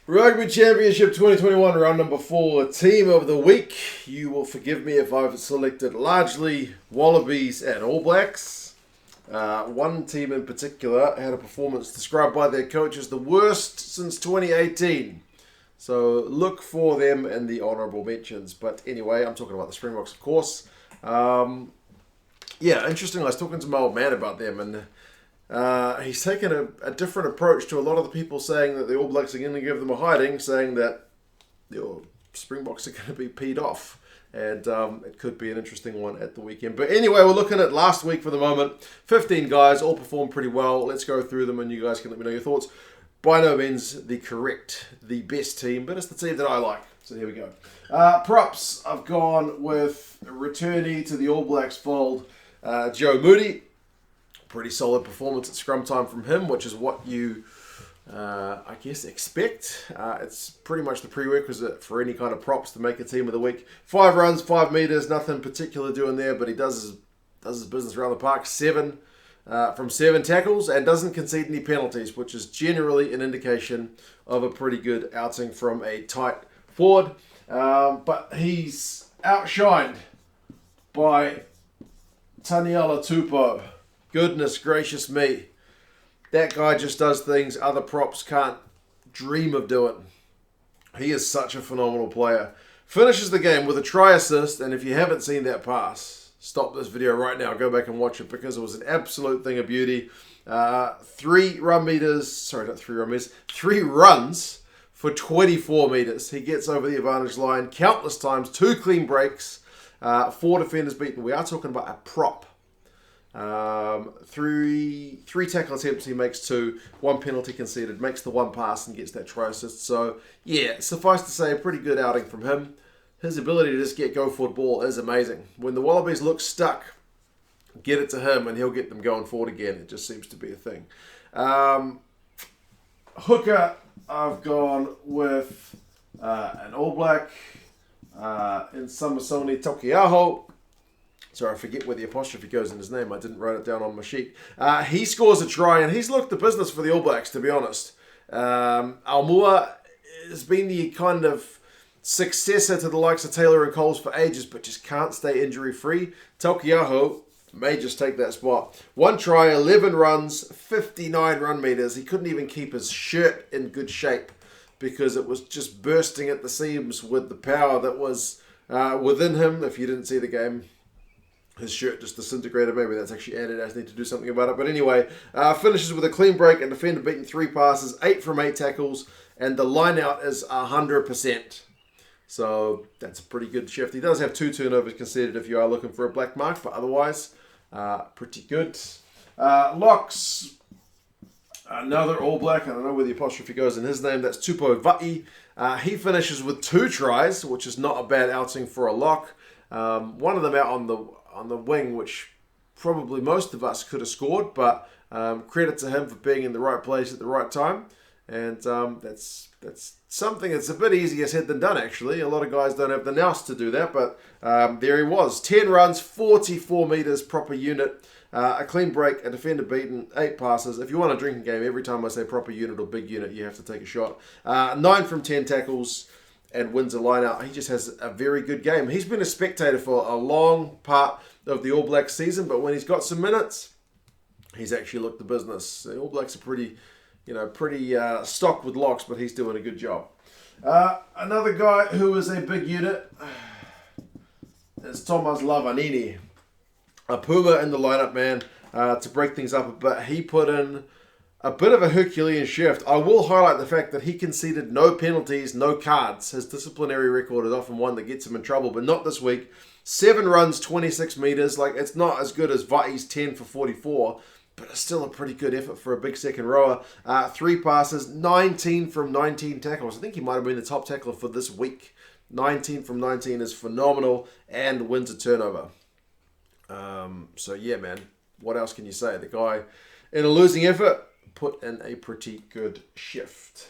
Rugby Championship 2021, round number 4, team of the week. You will forgive me if I've selected largely Wallabies and All Blacks. One team in particular had a performance described by their coach as the worst since 2018. So look for them in the honourable mentions. But anyway, I'm talking about the Springboks, of course. Interesting. I was talking to my old man about them, and he's taken a different approach to a lot of the people saying that the All Blacks are going to give them a hiding, saying that the Springboks are going to be peed off. And it could be an interesting one at the weekend. But anyway, we're looking at last week for the moment. 15 guys, all performed pretty well. Let's go through them and you guys can let me know your thoughts. By no means the best team, but it's the team that I like. So here we go. Props, I've gone with returnee to the All Blacks fold, Joe Moody. Pretty solid performance at scrum time from him, which is what you, I guess, expect. It's pretty much the prerequisite for any kind of props to make a team of the week. 5 runs, 5 metres, nothing particular doing there, but he does his business around the park. 7 from 7 tackles and doesn't concede any penalties, which is generally an indication of a pretty good outing from a tight forward. But he's outshined by TANIELA TUPOU. Goodness gracious me. That guy just does things other props can't dream of doing. He is such a phenomenal player. Finishes the game with a try assist, and if you haven't seen that pass, stop this video right now. Go back and watch it because it was an absolute thing of beauty. 3 runs for 24 metres. He gets over the advantage line countless times. 2 clean breaks. 4 defenders beaten. We are talking about a prop. 3 tackle attempts, he makes 2, 1 penalty conceded, makes the 1 pass and gets that try assist. So yeah, suffice to say, a pretty good outing from him. His ability to just get go forward ball is amazing. When the Wallabies look stuck, get it to him and he'll get them going forward again. It just seems to be a thing. Hooker, I've gone with an All Black in Samasoni Taukei'aho. Sorry, I forget where the apostrophe goes in his name. I didn't write it down on my sheet. He scores a try, and he's looked the business for the All Blacks, to be honest. Almua has been the kind of successor to the likes of Taylor and Coles for ages, but just can't stay injury-free. Taukei'aho may just take that spot. 1 try, 11 runs, 59 run meters. He couldn't even keep his shirt in good shape because it was just bursting at the seams with the power that was within him. If you didn't see the game, his shirt just disintegrated. Maybe that's actually added. I just need to do something about it. But anyway, finishes with a clean break and defender beaten 3 passes, 8 from 8 tackles, and the line out is 100%. So that's a pretty good shift. He does have 2 turnovers conceded if you are looking for a black mark, but otherwise, pretty good. Locks, another All Black. I don't know where the apostrophe goes in his name. That's Tupou Va'i. He finishes with 2 tries, which is not a bad outing for a lock. One of them out on the wing, which probably most of us could have scored, but credit to him for being in the right place at the right time. And that's something that's a bit easier said than done, actually. A lot of guys don't have the nous to do that, but there he was. 10 runs, 44 metres, proper unit, a clean break, a defender beaten, 8 passes. If you want a drinking game, every time I say proper unit or big unit, you have to take a shot. 9 from 10 tackles and wins a line out. He just has a very good game. He's been a spectator for a long part of the All Blacks season, but when he's got some minutes, he's actually looked the business. The All Blacks are pretty stocked with locks, but he's doing a good job. Another guy who is a big unit is Thomas Lavanini. A Puma in the lineup, man, to break things up a bit. He put in a bit of a Herculean shift. I will highlight the fact that he conceded no penalties, no cards. His disciplinary record is often one that gets him in trouble, but not this week. 7 runs, 26 metres. Like, it's not as good as Va'i's 10 for 44, but it's still a pretty good effort for a big second rower. 3 passes, 19 from 19 tackles. I think he might have been the top tackler for this week. 19 from 19 is phenomenal and wins a turnover. So yeah, man, what else can you say? The guy, in a losing effort, put in a pretty good shift.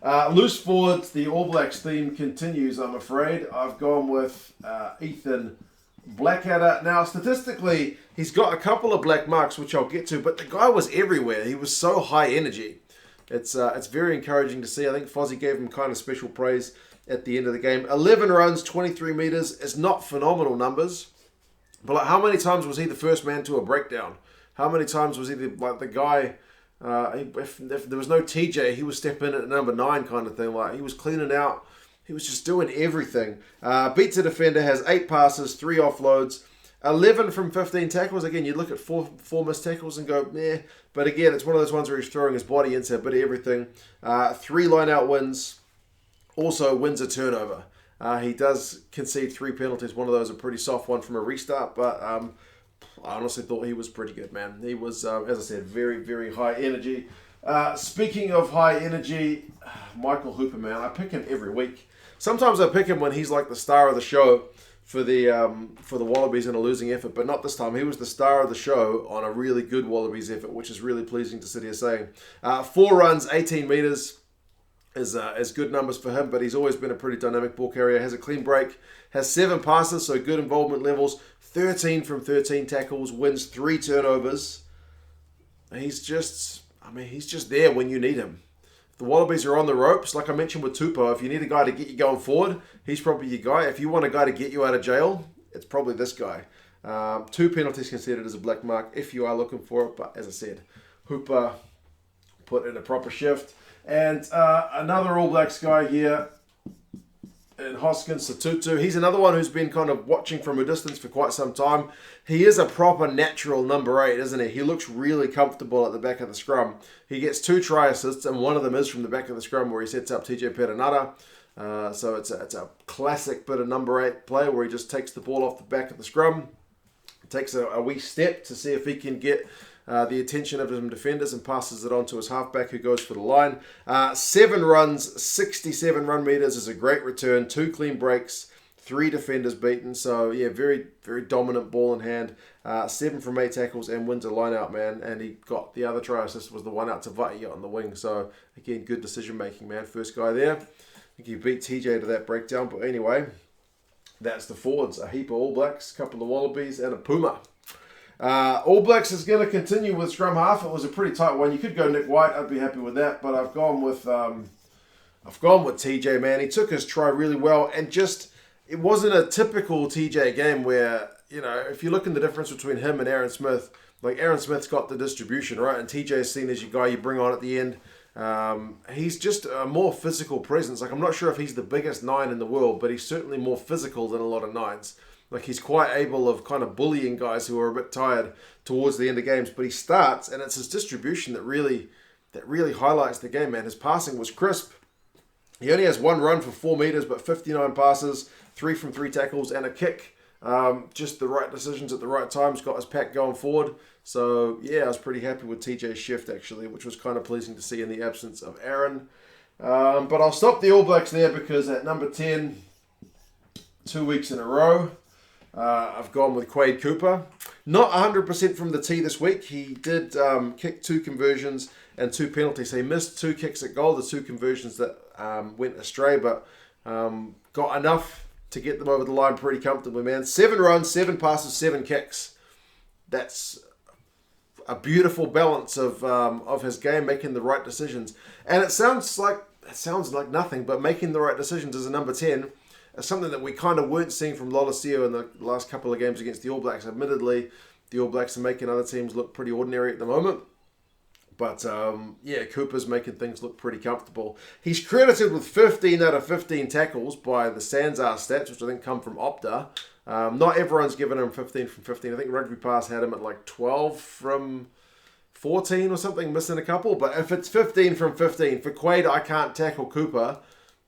Loose forwards, the All Blacks theme continues, I'm afraid. I've gone with Ethan Blackadder. Now, statistically, he's got a couple of black marks, which I'll get to, but the guy was everywhere. He was so high energy. it's very encouraging to see. I think Fozzie gave him kind of special praise at the end of the game. 11 runs, 23 metres. It's not phenomenal numbers. But like, how many times was he the first man to a breakdown? How many times was he the guy... if there was no TJ, he was stepping in at number 9 kind of thing. Like, he was cleaning out. He was just doing everything. Beats a defender, has 8 passes, 3 offloads, 11 from 15 tackles. Again, you look at four missed tackles and go, meh. But again, it's one of those ones where he's throwing his body into a bit of everything. 3 line-out wins. Also wins a turnover. He does concede 3 penalties. One of those a pretty soft one from a restart, but I honestly thought he was pretty good, man. He was, as I said, very, very high energy. Speaking of high energy, Michael Hooper, man, I pick him every week. Sometimes I pick him when he's like the star of the show for the Wallabies in a losing effort, but not this time. He was the star of the show on a really good Wallabies effort, which is really pleasing to sit here saying. 4 runs, 18 metres. Is good numbers for him, but he's always been a pretty dynamic ball carrier. Has a clean break, has 7 passes, so good involvement levels. 13 from 13 tackles, wins 3 turnovers. He's just there when you need him. If the Wallabies are on the ropes, like I mentioned with TUPOU, if you need a guy to get you going forward, he's probably your guy. If you want a guy to get you out of jail, it's probably this guy. 2 penalties considered as a black mark if you are looking for it, but as I said, Hooper put in a proper shift. And another All Blacks guy here in Hoskins, SOTUTU. He's another one who's been kind of watching from a distance for quite some time. He is a proper natural number 8, isn't he? He looks really comfortable at the back of the scrum. He gets 2 try assists, and one of them is from the back of the scrum where he sets up TJ PERENARA. So it's a classic bit of number 8 play where he just takes the ball off the back of the scrum, takes a wee step to see if he can get the attention of his defenders and passes it on to his halfback who goes for the line. 7 runs, 67 run meters is a great return. 2 clean breaks, 3 defenders beaten. So yeah, very, very dominant ball in hand. 7 from 8 tackles and wins a line out, man. And he got the other try assist was the one out to Vati on the wing. So again, good decision making, man. First guy there. I think he beat TJ to that breakdown. But anyway, that's the forwards. A heap of All Blacks, a couple of Wallabies and a Puma. All Blacks is going to continue with scrum half. It was a pretty tight one. You could go Nick White. I'd be happy with that, but I've gone with TJ, man. He took his try really well, and just it wasn't a typical TJ game where, you know, if you look in the difference between him and Aaron Smith, like Aaron Smith's got the distribution, right, and TJ's seen as your guy you bring on at the end. He's just a more physical presence. Like, I'm not sure if he's the biggest 9 in the world, but he's certainly more physical than a lot of 9s. Like, he's quite able of kind of bullying guys who are a bit tired towards the end of games. But he starts, and it's his distribution that really highlights the game, man. His passing was crisp. He only has 1 run for 4 meters, but 59 passes, 3 from 3 tackles, and a kick. Just the right decisions at the right times, got his pack going forward. So, yeah, I was pretty happy with TJ's shift, actually, which was kind of pleasing to see in the absence of Aaron. But I'll stop the All Blacks there because at number 10, 2 weeks in a row, I've gone with Quade Cooper. Not 100% from the tee this week. He did kick 2 conversions and 2 penalties. So he missed 2 kicks at goal, the 2 conversions that went astray, but got enough to get them over the line pretty comfortably, man. 7 runs, 7 passes, 7 kicks. That's a beautiful balance of his game, making the right decisions. And it sounds like nothing, but making the right decisions as a number 10 is something that we kind of weren't seeing from Lolosio in the last couple of games against the All Blacks. Admittedly, the All Blacks are making other teams look pretty ordinary at the moment. But, yeah, Cooper's making things look pretty comfortable. He's credited with 15 out of 15 tackles by the Sanzar stats, which I think come from Opta. Not everyone's given him 15 from 15. I think Rugby Pass had him at like 12 from 14 or something, missing a couple. But if it's 15 from 15, for Quade, I can't tackle Cooper,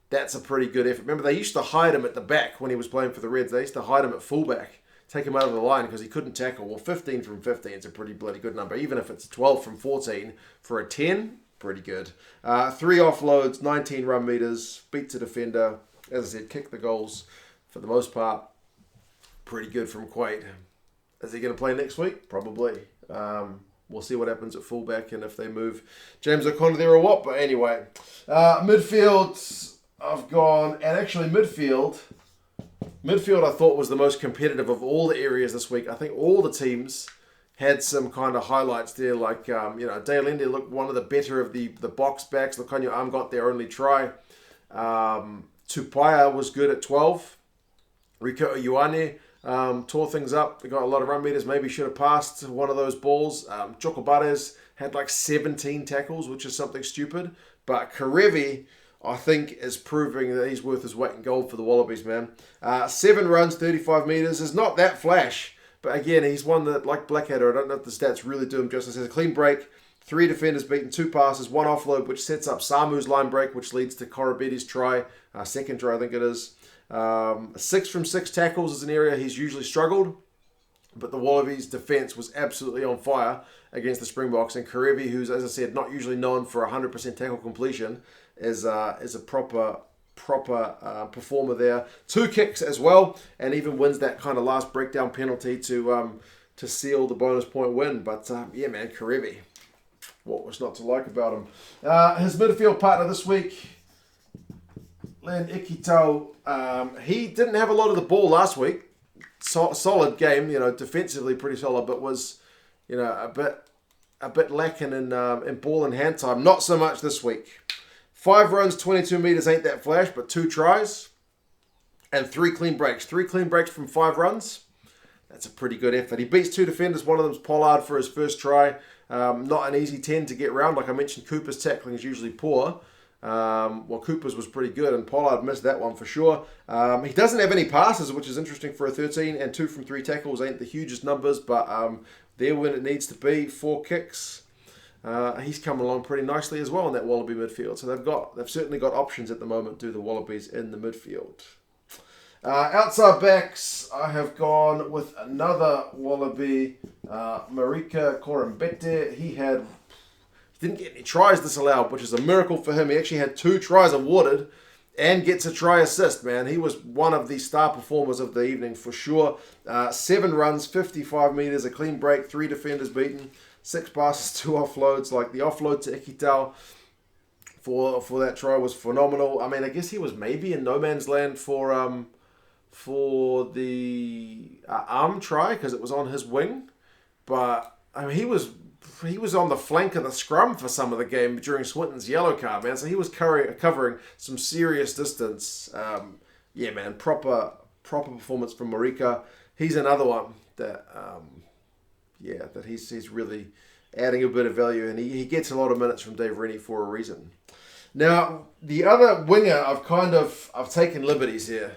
that's a pretty good effort. Remember, they used to hide him at the back when he was playing for the Reds. They used to hide him at fullback, take him out of the line because he couldn't tackle. Well, 15 from 15 is a pretty bloody good number. Even if it's 12 from 14 for a 10, pretty good. 3 offloads, 19 run meters, beats a defender. As I said, kicked the goals for the most part. Pretty good from Quade. Is he going to play next week? Probably. We'll see what happens at fullback and if they move James O'Connor there or what. But anyway, midfield, I've gone, and actually midfield I thought was the most competitive of all the areas this week. I think all the teams had some kind of highlights there, like, Daylende looked one of the better of the box backs. Lokanyo Arm got their only try. TUPOU was good at 12. Rico Ioane tore things up. They got a lot of run meters. Maybe should have passed one of those balls. Chocobares had like 17 tackles, which is something stupid. But Karevi, I think, is proving that he's worth his weight in gold for the Wallabies, man. 7 runs, 35 meters is not that flash. But again, he's one that, like Blackadder, I don't know if the stats really do him justice. He has a clean break, 3 defenders beaten, 2 passes, 1 offload, which sets up Samu's line break, which leads to KOROIBETE's try, second try, I think it is. 6 from 6 tackles is an area he's usually struggled. But the Wallabies' defence was absolutely on fire against the Springboks. And Karevi, who's, as I said, not usually known for 100% tackle completion, is a proper performer there. 2 kicks as well, and even wins that kind of last breakdown penalty to seal the bonus point win. But yeah, man, Karevi, what was not to like about him? His midfield partner this week, IKITAU, he didn't have a lot of the ball last week. Solid game, defensively pretty solid, but was, a bit lacking in ball and hand time. Not so much this week. 5 runs, 22 meters ain't that flash, but 2 tries and 3 clean breaks. 3 clean breaks from 5 runs. That's a pretty good effort. He beats 2 defenders. One of them's Pollard for his first try. Not an easy 10 to get round. Like I mentioned, Cooper's tackling is usually poor. Cooper's was pretty good, and Pollard missed that one for sure. He doesn't have any passes, which is interesting for a 13, and 2 from 3 tackles ain't the hugest numbers, but they're when it needs to be. 4 kicks. He's coming along pretty nicely as well in that Wallaby midfield. So they've certainly got options at the moment, do the Wallabies in the midfield. Outside backs, I have gone with another Wallaby, MARIKA KOROIBETE. He didn't get any tries disallowed, which is a miracle for him. He actually had 2 tries awarded and gets a try assist, man. He was one of the star performers of the evening for sure. 7 runs, 55 meters, a clean break, 3 defenders beaten, 6 passes, 2 offloads. Like the offload to IKITAU for that try was phenomenal. I mean, I guess he was maybe in no man's land for the arm try because it was on his wing, but I mean he was on the flank of the scrum for some of the game during Swinton's yellow card, man. So he was covering some serious distance. Yeah, man, proper performance from MARIKA. He's another one that that he's really adding a bit of value, and he gets a lot of minutes from Dave Rennie for a reason. Now, the other winger, I've taken liberties here.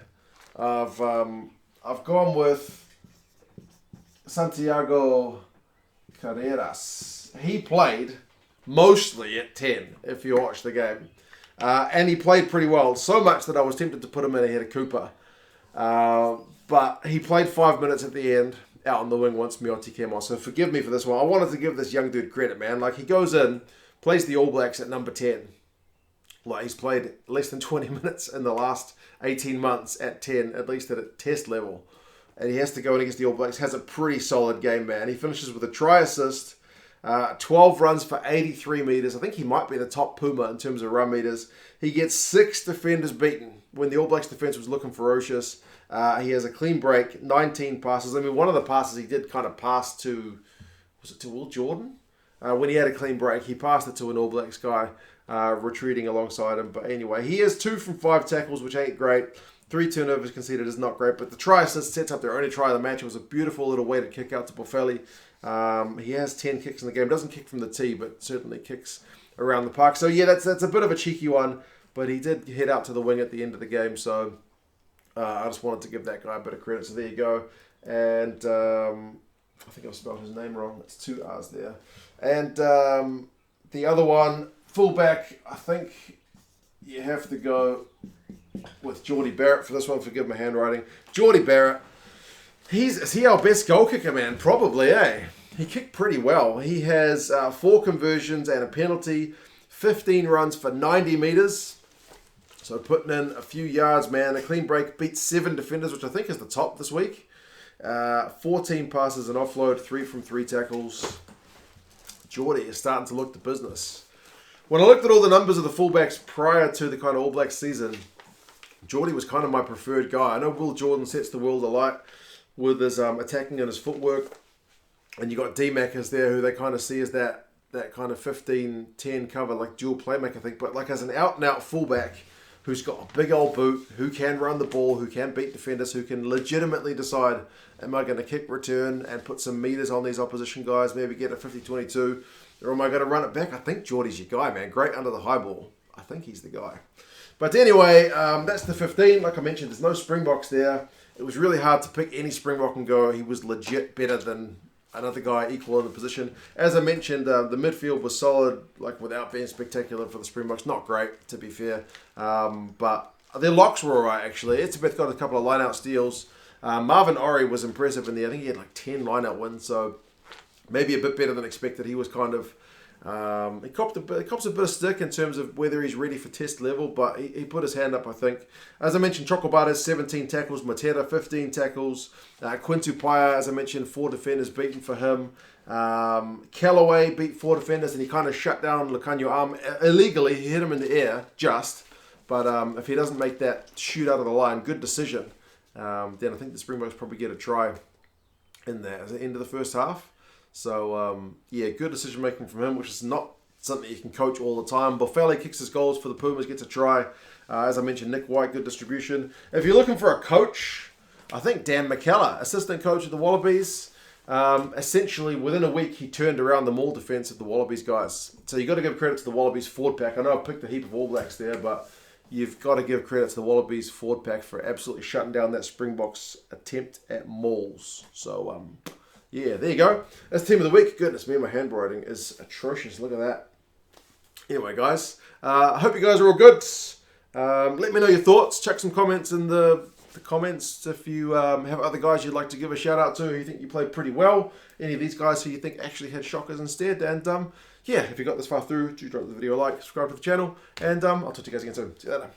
I've gone with Santiago CARRERAS. He played mostly at 10, if you watch the game. And he played pretty well, so much that I was tempted to put him in ahead of Cooper. But he played 5 minutes at the end, out on the wing once Miotti came on. So forgive me for this one. I wanted to give this young dude credit, man. Like, he goes in, plays the All Blacks at number 10. Like, he's played less than 20 minutes in the last 18 months at 10, at least at a test level. And he has to go in against the All Blacks. Has a pretty solid game, man. He finishes with a try assist, 12 runs for 83 meters. I think he might be the top Puma in terms of run meters. He gets 6 defenders beaten when the All Blacks defense was looking ferocious. He has a clean break, 19 passes. I mean, one of the passes he did kind of pass to, was it to Will Jordan? When he had a clean break, he passed it to an All Blacks guy retreating alongside him. But anyway, he has 2 from 5 tackles, which ain't great. 3 turnovers conceded is not great, but the try assist sets up their only try of the match. It was a beautiful little weighted kick out to Boffelli. He has 10 kicks in the game. Doesn't kick from the tee, but certainly kicks around the park. So yeah, that's a bit of a cheeky one, but he did head out to the wing at the end of the game. So I just wanted to give that guy a bit of credit. So there you go. And I think I've spelled his name wrong. It's 2 R's there. And the other one, fullback, I think you have to go with JORDIE Barrett for this one. Forgive my handwriting. JORDIE Barrett. Is he our best goal kicker, man? Probably, eh? He kicked pretty well. He has 4 conversions and a penalty, 15 runs for 90 meters. So putting in a few yards, man. A clean break, beats 7 defenders, which I think is the top this week. 14 passes and offload, 3 from 3 tackles. JORDIE is starting to look the business. When I looked at all the numbers of the fullbacks prior to the kind of All Blacks season, JORDIE was kind of my preferred guy. I know Will Jordan sets the world alight with his attacking and his footwork. And you got D-Mackers there who they kind of see as that kind of 15-10 cover, like dual playmaker thing. But like as an out-and-out fullback who's got a big old boot, who can run the ball, who can beat defenders, who can legitimately decide, am I going to kick return and put some meters on these opposition guys, maybe get a 50-22, or am I going to run it back? I think Jordie's your guy, man. Great under the high ball. I think he's the guy. But anyway, that's the 15. Like I mentioned, there's no Springboks there. It was really hard to pick any Springbok and go, he was legit better than another guy equal in the position. As I mentioned, the midfield was solid, like without being spectacular for the Springboks. Not great, to be fair. But their locks were all right, actually. Etzebeth got a couple of line-out steals. Marvin Ori was impressive in there. I think he had like 10 line-out wins, so maybe a bit better than expected. He was kind of... he cops a bit of stick in terms of whether he's ready for test level, but he put his hand up, I think. As I mentioned, Chocobates, 17 tackles. Matera, 15 tackles. Quintu Paia, as I mentioned, 4 defenders beaten for him. Callaway beat 4 defenders, and he kind of shut down Lucanio arm illegally. He hit him in the air, but if he doesn't make that shoot out of the line, good decision, then I think the Springboks probably get a try in there at the end of the first half. So, yeah, good decision-making from him, which is not something you can coach all the time. Bofele kicks his goals for the Pumas, gets a try. As I mentioned, Nick White, good distribution. If you're looking for a coach, I think Dan McKellar, assistant coach of the Wallabies, essentially within a week, he turned around the maul defence of the Wallabies guys. So you've got to give credit to the Wallabies forward pack. I know I've picked a heap of All Blacks there, but you've got to give credit to the Wallabies forward pack for absolutely shutting down that Springboks attempt at mauls. So, yeah, there you go. That's Team of the Week. Goodness me, my handwriting is atrocious. Look at that. Anyway, guys, I hope you guys are all good. Let me know your thoughts. Chuck some comments in the comments if you have other guys you'd like to give a shout out to who you think you played pretty well. Any of these guys who you think actually had shockers instead. And yeah, if you got this far through, do drop the video a like, subscribe to the channel, and I'll talk to you guys again soon. See you later.